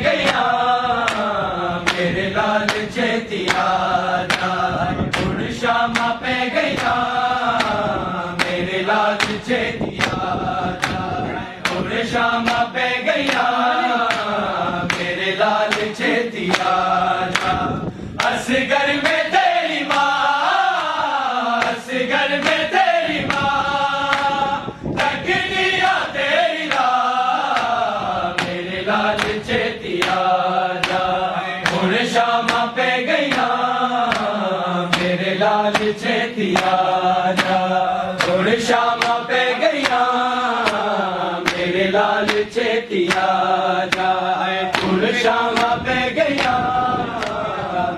गया मेरे लाल चेतिया उड़ शामा पे गया मेरे लाल चेतिया उड़ शामा पे गया मेरे लाल चेतिया असगर में तेरी माँ असगर में तेरी माँ तक दिया तेरी राह मेरे लाल चेतिया उड़ शामा पे गया मेरे लाल चेतिया उड़ शामा पे गया मेरे लाल चेतिया उड़ शामा पे गया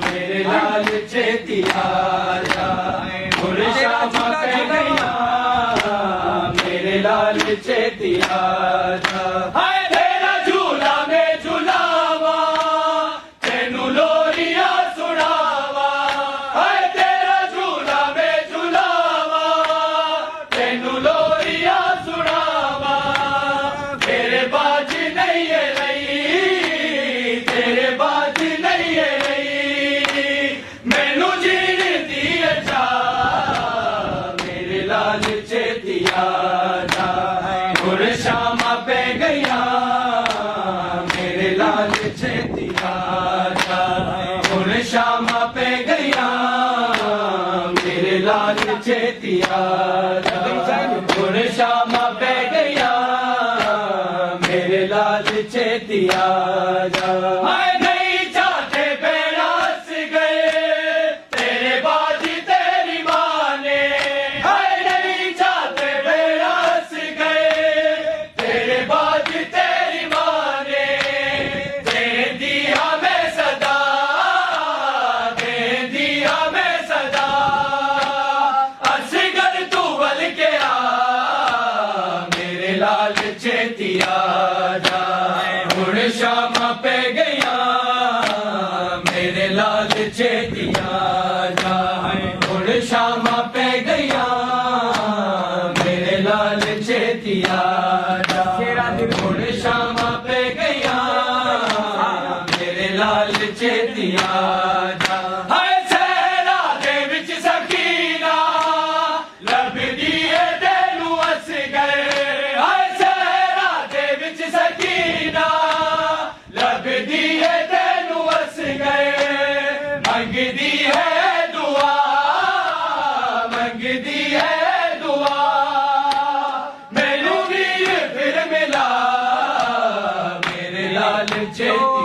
मेरे लाल चेतिया उड़ शामा पे गया मेरे लाल चेतिया तेरा झूला में झूलावा तेनू लोरिया सुनावा तेरा झूला में झूलावा तेनू लोरिया सुनावा तेरे बाज नहीं है रही तेरे बाज नहीं है रही मैनू जीण दी जा मेरे लाल चेतिया उड़ शामा पे गया मेरे लाल चेतिया उड़ शामा पे गया मेरे लाल चेतिया उड़ शामा पे गया मेरे लाल चेतिया नहीं चाहते बेरास गए तेरे बाजी तेरी माने नहीं चाहते बेरास गए तेरे बाजी तेरी माने दे दिया मैं सदा दे दिया मैं सदा असगर तू बल के आ मेरे लाल चेतिया उड़ शामा पे गया मेरे लाल चेतिया उड़ शामा पे गया मेरे लाल चेतिया उड़ शामा पे गया मेरे लाल चेतिया हाय सहरा दे विच सकीना लभदी है तेनू असगर हाय सहरा दे विच सकीना लभदी है तेनू असगर मंगदी है दुआ मंगदी है दुआ मैनू भी फिर मिला मेरे लाल चेतिया